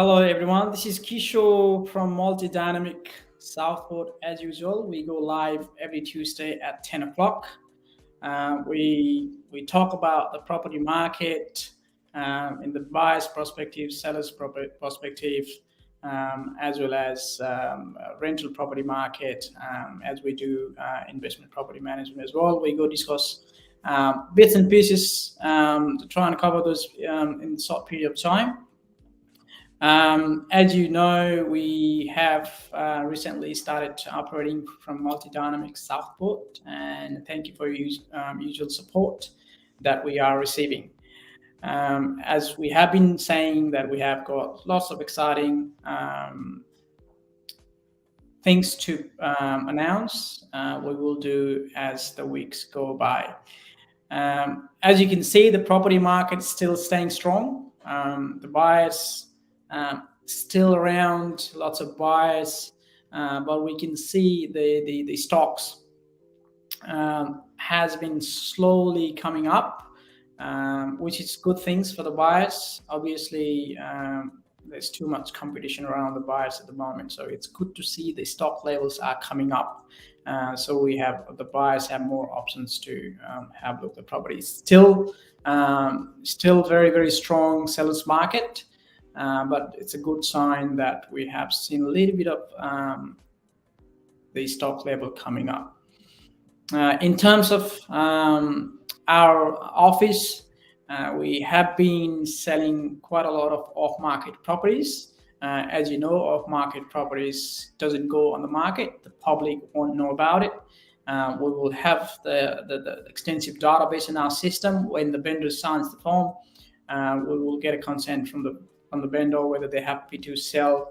Hello, everyone. This is Kishor from Multi-Dynamic Southport. As usual, we go live every Tuesday at 10 o'clock. We talk about the property market in the buyer's perspective, seller's perspective, as well as rental property market, as we do investment property management as well. We go discuss bits and pieces to try and cover those in a short period of time. As you know, we have recently started operating from Multi-Dynamic Southport, and thank you for your usual support that we are receiving. As we have been saying that we have got lots of exciting things to announce, we will do as the weeks go by. As you can see, the property market is still staying strong. The buyers still around, lots of buyers, but we can see the stocks has been slowly coming up, which is good things for the buyers. Obviously, there's too much competition around the buyers at the moment, so it's good to see the stock levels are coming up. So we have the buyers have more options to have a look at properties. Still very very strong sellers market. But it's a good sign that we have seen a little bit of the stock level coming up. In terms of our office, we have been selling quite a lot of off-market properties. As you know, off-market properties doesn't go on the market. The public won't know about it. We will have the extensive database in our system. When the vendor signs the form, we will get a consent from the vendor whether they're happy to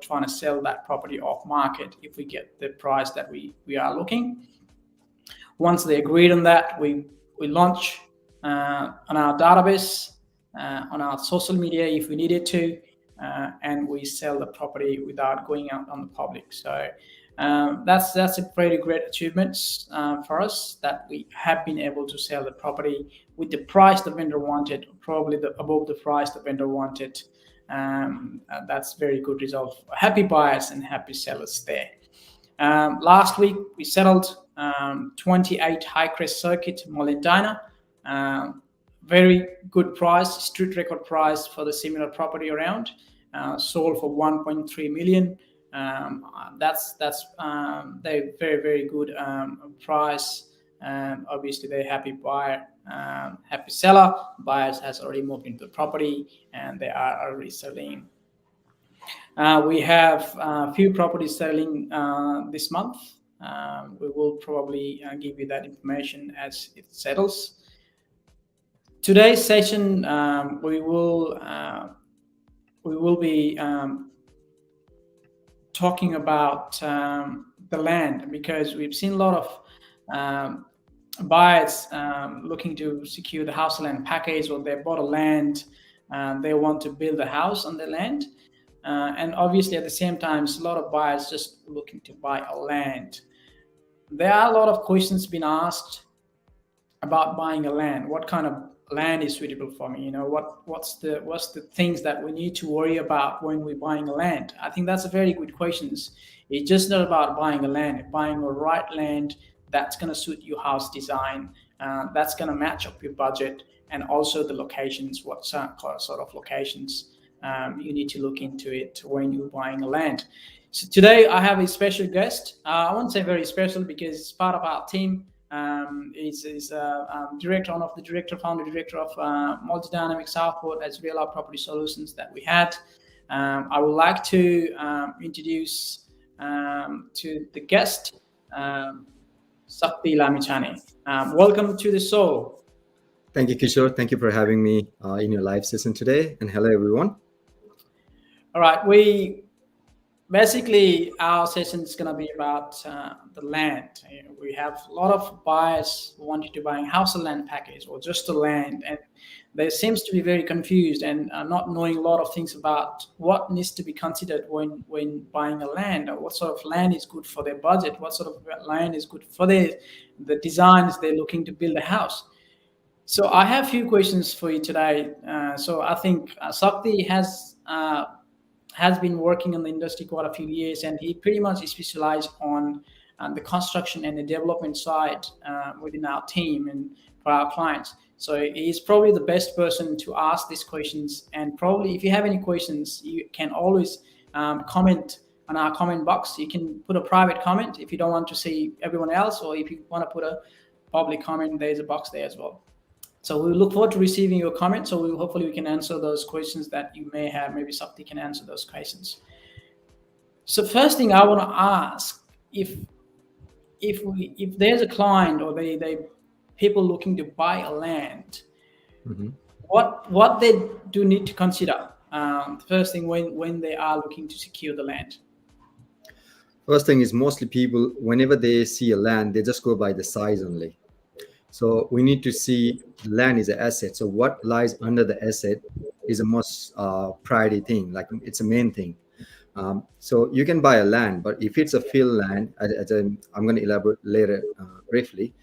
trying to sell that property off market if we get the price that we are looking. Once they agreed on that, we launch on our database, on our social media if we needed to, and we sell the property without going out on the public. So that's a very great achievement for us, that we have been able to sell the property with the price the vendor wanted, probably above the price the vendor wanted. That's very good result. Happy buyers and happy sellers there. Last week we settled 28 High Crest Circuit Molendina. Very good price, street record price for the similar property around. Sold for 1.3 million. That's they very good price. Obviously they're happy buyer, happy seller. Buyers has already moved into the property and they are already selling. We have a few properties selling this month. We will probably give you that information as it settles. Today's session, we will be talking about the land, because we've seen a lot of buyers looking to secure the house land package, or they bought a land, they want to build a house on the land, and obviously at the same time a lot of buyers just looking to buy a land. There are a lot of questions being asked about buying a land. What kind of land is suitable for me? What's the things that we need to worry about when we're buying a land? I think that's a very good question. It's just not about buying a land, buying a right land that's going to suit your house design, that's going to match up your budget, and also the locations, what sort of locations you need to look into it when you're buying a land. So today I have a special guest. I won't say very special because it's part of our team. Is founder director of Multi-Dynamic Southport as well, our property solutions that we had. I would like to introduce to the guest, Sakti Lamichane. Welcome to the show. Thank you, Kishore. Thank you for having me in your live session today. And hello, everyone. All right. Basically, our session is going to be about the land. We have a lot of buyers wanting to buy a house or land package or just the land, and they seems to be very confused and not knowing a lot of things about what needs to be considered when buying a land, or what sort of land is good for their budget, what sort of land is good for the designs they're looking to build a house. So I have a few questions for you today. So I think Sakti has been working in the industry quite a few years, and he pretty much is specialized on the construction and the development side within our team and for our clients. So he's probably the best person to ask these questions. And probably, if you have any questions, you can always comment on our comment box. You can put a private comment if you don't want to see everyone else, or if you want to put a public comment, there's a box there as well. So we look forward to receiving your comments. So hopefully we can answer those questions that you may have. Maybe Sakti can answer those questions. So first thing I want to ask, if there's a client or they people looking to buy a land, what they do need to consider. The first thing when they are looking to secure the land. First thing is, mostly people, whenever they see a land, they just go by the size only. So we need to see land is an asset. So what lies under the asset is a most priority thing. Like, it's a main thing. So you can buy a land, but if it's a field land, I'm going to elaborate later briefly.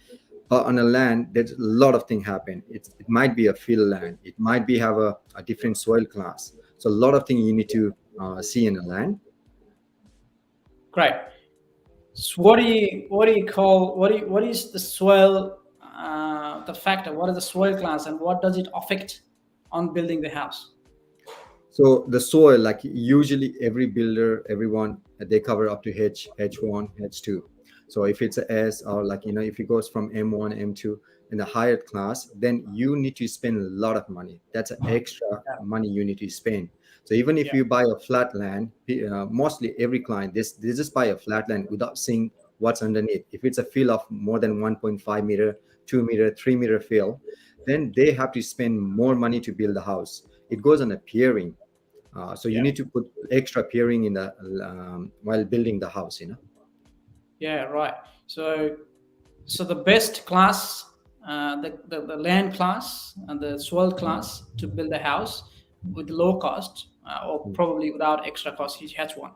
On a land, there's a lot of things happen. It might be a field land. It might be have a different soil class. So a lot of things you need to see in a land. Great. So what is the soil, the factor? What is the soil class, and what does it affect on building the house? So the soil, like usually every builder, everyone, they cover up to H1, H2. So if it's a S, or like, if it goes from M1, M2 in the higher class, then you need to spend a lot of money. That's an extra money you need to spend. So even if you buy a flat land, mostly every client, they just buy a flat land without seeing what's underneath. If it's a field of more than 1.5 meter, 2 meter, 3 meter field, then they have to spend more money to build the house. It goes on a piering. So you need to put extra piering in the while building the house, Yeah, right. So the best class, the land class and the soil class to build a house with low cost or probably without extra cost is H1.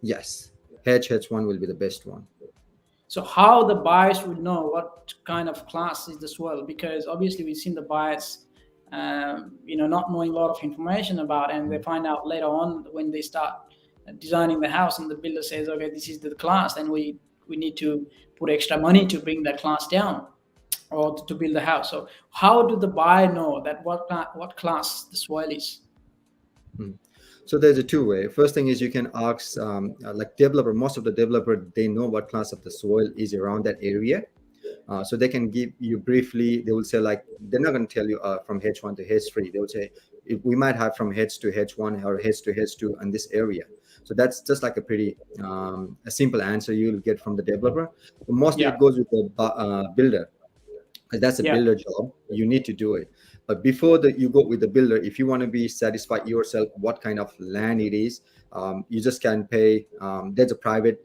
Yes, H1 will be the best one. So how the buyers would know what kind of class is the soil? Because obviously we've seen the buyers, not knowing a lot of information about, and they find out later on when they start designing the house, and the builder says, okay, this is the class, then we need to put extra money to bring that class down or to build the house. So how do the buyer know that what class the soil is? So there's a two-way. First thing is, you can ask like developer. Most of the developer, they know what class of the soil is around that area. So they can give you briefly. They will say, like, they're not going to tell you from H1 to H3. They will say, we might have from H to H1 or H to H2 in this area. So that's just like a pretty a simple answer you'll get from the developer. But mostly it goes with the builder. That's a builder job. You need to do it. But before you go with the builder, if you want to be satisfied yourself what kind of land it is, you just can pay. There's a private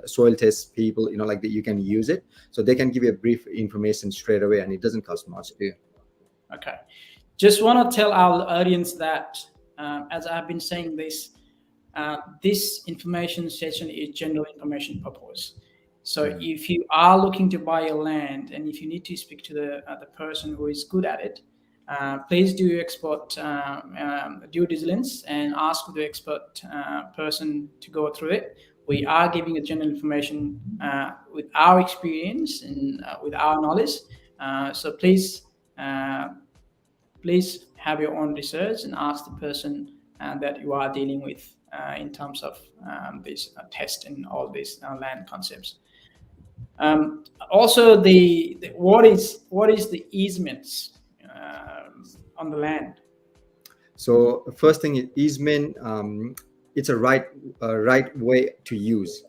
soil test people, like that, you can use it. So they can give you a brief information straight away, and it doesn't cost much to you. Okay. Just want to tell our audience that, as I've been saying this information session is general information purpose. So if you are looking to buy a land, and if you need to speak to the person who is good at it, please do your expert due diligence and ask the expert person to go through it. We are giving a general information with our experience and with our knowledge. So please have your own research and ask the person that you are dealing with in terms of this test and all these land concepts. Also, what is the easements on the land? So first thing is easement. It's a right way to use.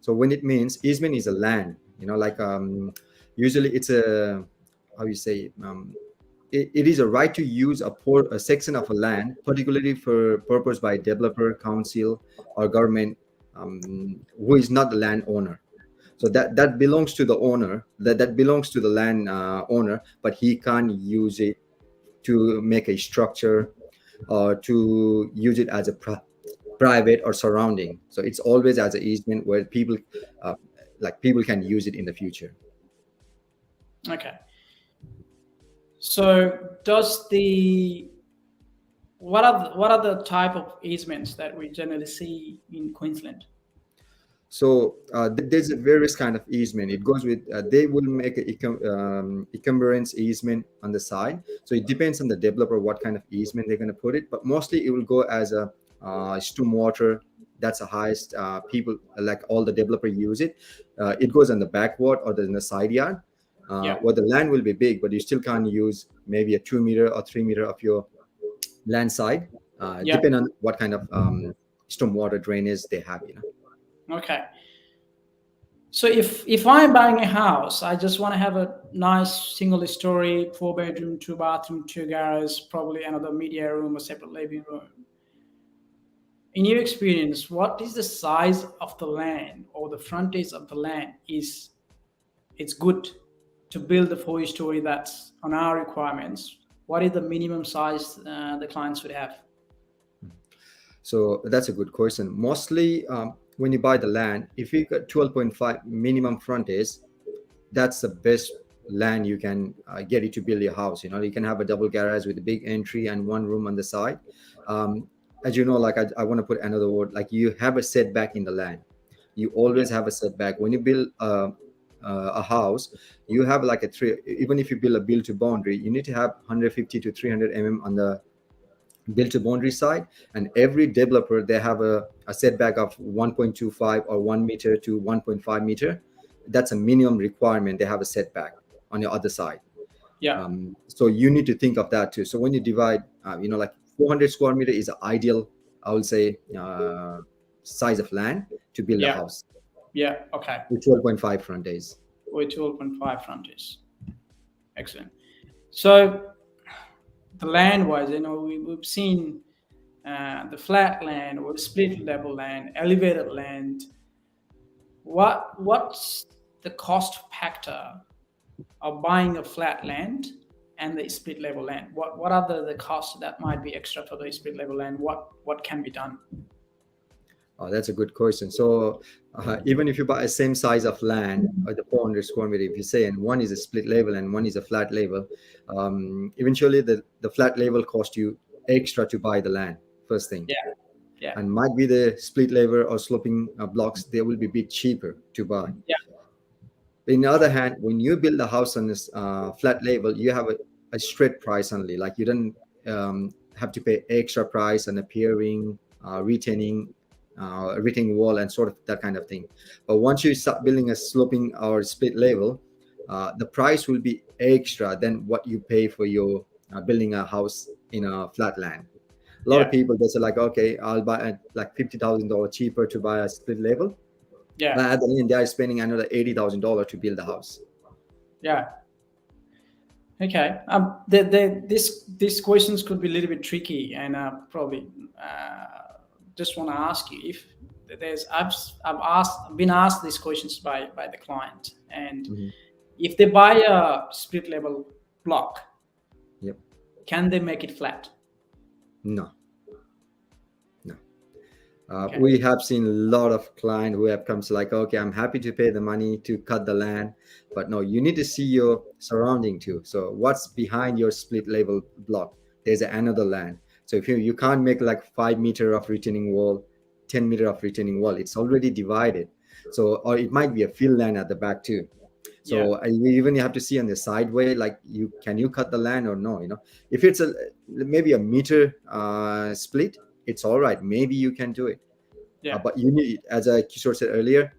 So when it means easement is a land, like usually it's a, how you say, it is a right to use a section of a land, particularly for purpose by developer, council, or government, who is not the land owner. So that belongs to the owner, that belongs to the land owner, but he can't use it to make a structure or to use it as a private or surrounding. So it's always as an easement where people can use it in the future. Okay. So does the what are the type of easements that we generally see in Queensland? So there's a various kind of easement. It goes with they will make a encumbrance easement on the side. So it depends on the developer what kind of easement they're going to put it. But mostly it will go as a stormwater. That's the highest people like all the developer use it. It goes on the backward or in the side yard. Yeah, Where the land will be big, but you still can't use maybe a 2 meter or 3 meter of your land side, yeah. depending on what kind of stormwater drainage they have. Okay. So if I'm buying a house, I just want to have a nice single story, 4 bedroom, 2 bathroom, 2 garage, probably another media room, a separate living room. In your experience, what is the size of the land or the frontage of the land is it's good to build a 4 story that's on our requirements? What is the minimum size the clients would have? So that's a good question. Mostly, when you buy the land, if you got 12.5 minimum frontage, that's the best land you can get it to build your house. You can have a double garage with a big entry and one room on the side. Um, as you know, like I want to put another word, like you have a setback in the land. You Yeah, always have a setback when you build a house. You have like a three. Even if you build a build to boundary, you need to have 150 to 300 on the built to boundary side, and every developer they have a setback of 1.25 or 1 meter to 1.5 meter. That's a minimum requirement. They have a setback on the other side. yeah, So you need to think of that too. So when you divide, like 400 square meter is ideal, I would say, size of land to build a yeah, house yeah. Okay. with 12.5 frontage. With 12.5 frontage. Excellent. So the land wise, we've seen the flat land or split level land, elevated land. What's the cost factor of buying a flat land and the split level land? What are the costs that might be extra for the split level land? What can be done? Oh, that's a good question. So even if you buy the same size of land or the 400 square meter, if you say, and one is a split level and one is a flat level, eventually the flat level cost you extra to buy the land, first thing. Yeah, yeah, And might be the split level or sloping blocks, they will be a bit cheaper to buy. yeah, In the other hand, when you build a house on this flat level, you have a straight price only. Like you don't have to pay extra price on appearing, retaining wall, and sort of that kind of thing. But once you start building a sloping or split level, the price will be extra than what you pay for your building a house in a flat land. A lot of yeah, people they say like, okay, I'll buy like $50,000 cheaper to buy a split level, but yeah, at the end they are spending another $80,000 to build the house. yeah. Okay. These questions could be a little bit tricky, and probably just want to ask you if there's I've been asked these questions by the client, and Mhm. if they buy a split level block, Yep. can they make it flat? No, no. Okay. We have seen a lot of clients who have come to like, okay, I'm happy to pay the money to cut the land, but no, you need to see your surrounding too. So what's behind your split level block? There's another land. So if you can't make like 5 meter of retaining wall, 10 meter of retaining wall, it's already divided. So or it might be a field land at the back too. Yeah. So you even you have to see on the sideway, like you cut the land or no. If it's a maybe a meter split, it's all right. Maybe you can do it. Yeah. But you need, as Kishor said earlier,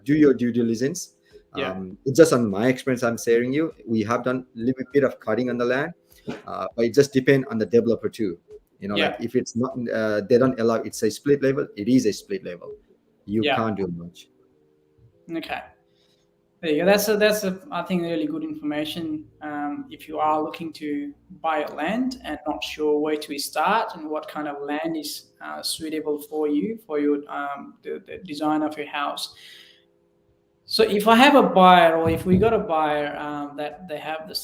do your due diligence. Yeah. It's just on my experience I'm sharing you. We have done a little bit of cutting on the land, but it just depends on the developer too. Like Yeah. if it's not, they don't allow it's a split level. It is a split level. You Yeah. can't do much. Okay. There you go. That's I think really good information. If you are looking to buy a land and not sure where to start and what kind of land is suitable for you for your the design of your house. So if I have a buyer, or if we got a buyer that they have the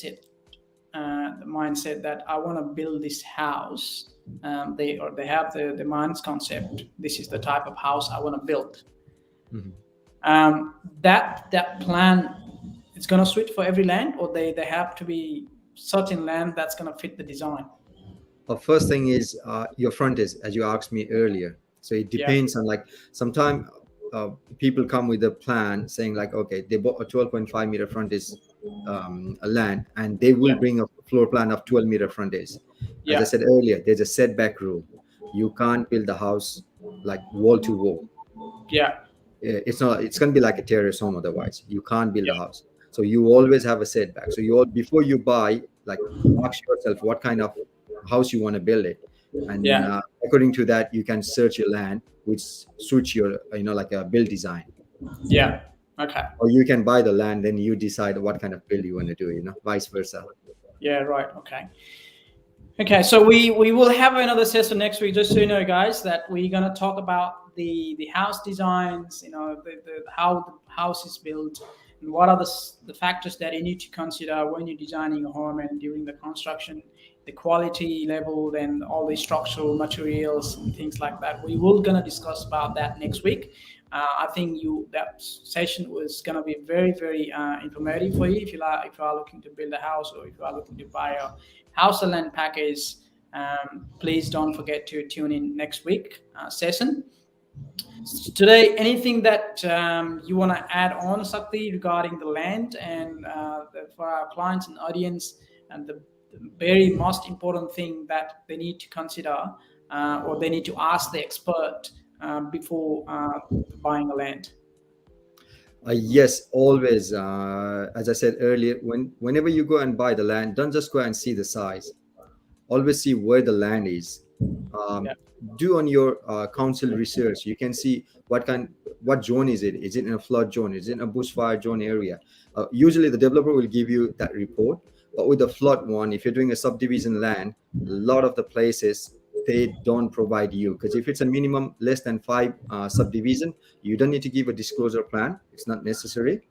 mindset that I want to build this house, they have the mind's concept. This is the type of house I want to build. Mhm. That plan, it's going to switch for every land, or they have to be certain land that's going to fit the design. First thing is your frontage, as you asked me earlier. So it Yeah, depends on, like, sometimes people come with a plan saying like, okay, they bought a 12.5 meter frontage a land, and they will yeah, bring a floor plan of 12-meter frontage. As I yeah, said earlier, there's a setback rule. You can't build the house like wall to wall. yeah, It's not, it's going to be like a terrace home otherwise. You can't build a yeah, house, so you always have a setback. So you all, before you buy, like, ask yourself what kind of house you want to build it, and yeah, according to that you can search your land which suits your, like a build design. yeah. Okay. Or you can buy the land, then you decide what kind of build you want to do, vice versa. Yeah, right. Okay. Okay, so we will have another session next week. Just so you know, guys, that we're gonna talk about the house designs. The how the house is built, and what are the factors that you need to consider when you're designing a home and during the construction, the quality level, and all the structural materials and things like that. We will gonna discuss about that next week. I think that session was gonna be very very informative for you if you are looking to build a house, or if you are looking to buy a house or land package. Please don't forget to tune in next week session. Today, anything that you want to add on, Sakti, regarding the land and for our clients and audience, and the very most important thing that they need to consider, or they need to ask the expert before buying a land? Yes, always. As I said earlier, whenever you go and buy the land, don't just go and see the size. Always see where the land is. um, Yeah, do on your council research. You can see what zone is it. Is it in a flood zone? Is it in a bushfire zone area? Usually the developer will give you that report, but with the flood one, if you're doing a subdivision land, a lot of the places they don't provide you, because if it's a minimum less than 5 subdivision, you don't need to give a disclosure plan. It's not necessary.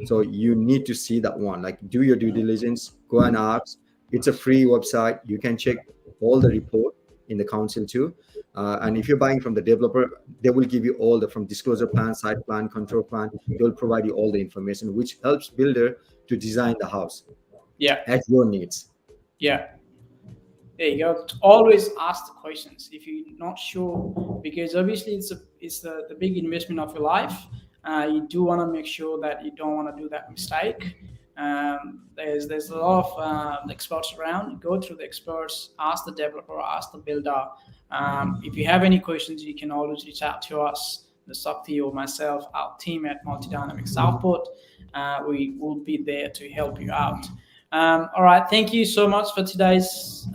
So you need to see that one, like, do your due diligence, go and ask. It's a free website. You can check all the report in the council too. And if you're buying from the developer, they will give you all the, from disclosure plan, site plan, control plan, they will provide you all the information, which helps builder to design the house yeah, at your needs. yeah. There you go. Always ask the questions if you're not sure, because obviously it's the big investment of your life. You do want to make sure that you don't want to do that mistake. There's a lot of experts around. Go through the experts, ask the developer, ask the builder. If you have any questions, you can always reach out to us, the Sakti or myself, our team at Multidynamic Southport. We will be there to help you out. All right, thank you so much for today's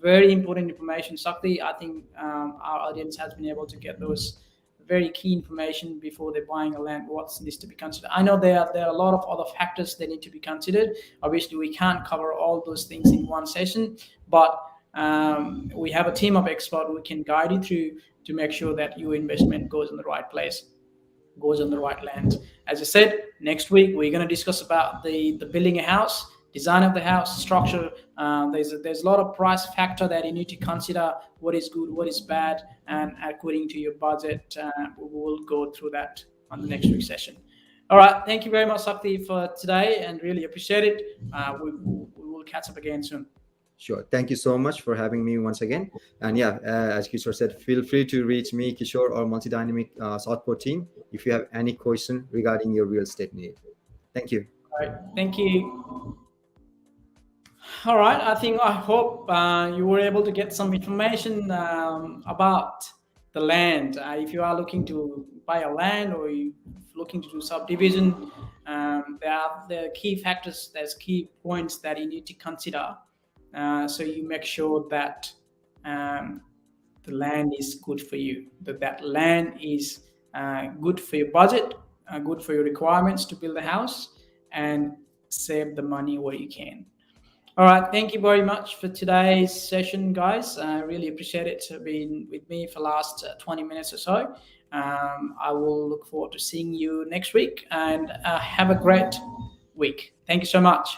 very important information, Sakti. I think our audience has been able to get those very key information before they're buying a land. What needs to be considered? I know there are a lot of other factors that need to be considered. Obviously, we can't cover all those things in one session, but we have a team of experts who can guide you through to make sure that your investment goes in the right place, goes on the right land. As I said, next week we're going to discuss about the building a house, design of the house, structure. There's a lot of price factor that you need to consider. What is good, what is bad, and according to your budget, we will go through that on the next week's session. All right, thank you very much, Sakti, for today, and really appreciate it. We will catch up again soon. Sure. Thank you so much for having me once again. And yeah, as Kishor said, feel free to reach me, Kishor, or Multidynamic Southport team if you have any question regarding your real estate need. Thank you. All right, thank you. All right, I hope you were able to get some information about the land. If you are looking to buy a land, or you looking to do subdivision, there are key factors, there's key points that you need to consider, so you make sure that the land is good for you, that land is good for your budget, good for your requirements to build a house, and save the money where you can. All right, thank you very much for today's session, guys. I really appreciate it being with me for the last 20 minutes or so. I will look forward to seeing you next week, and have a great week. Thank you so much.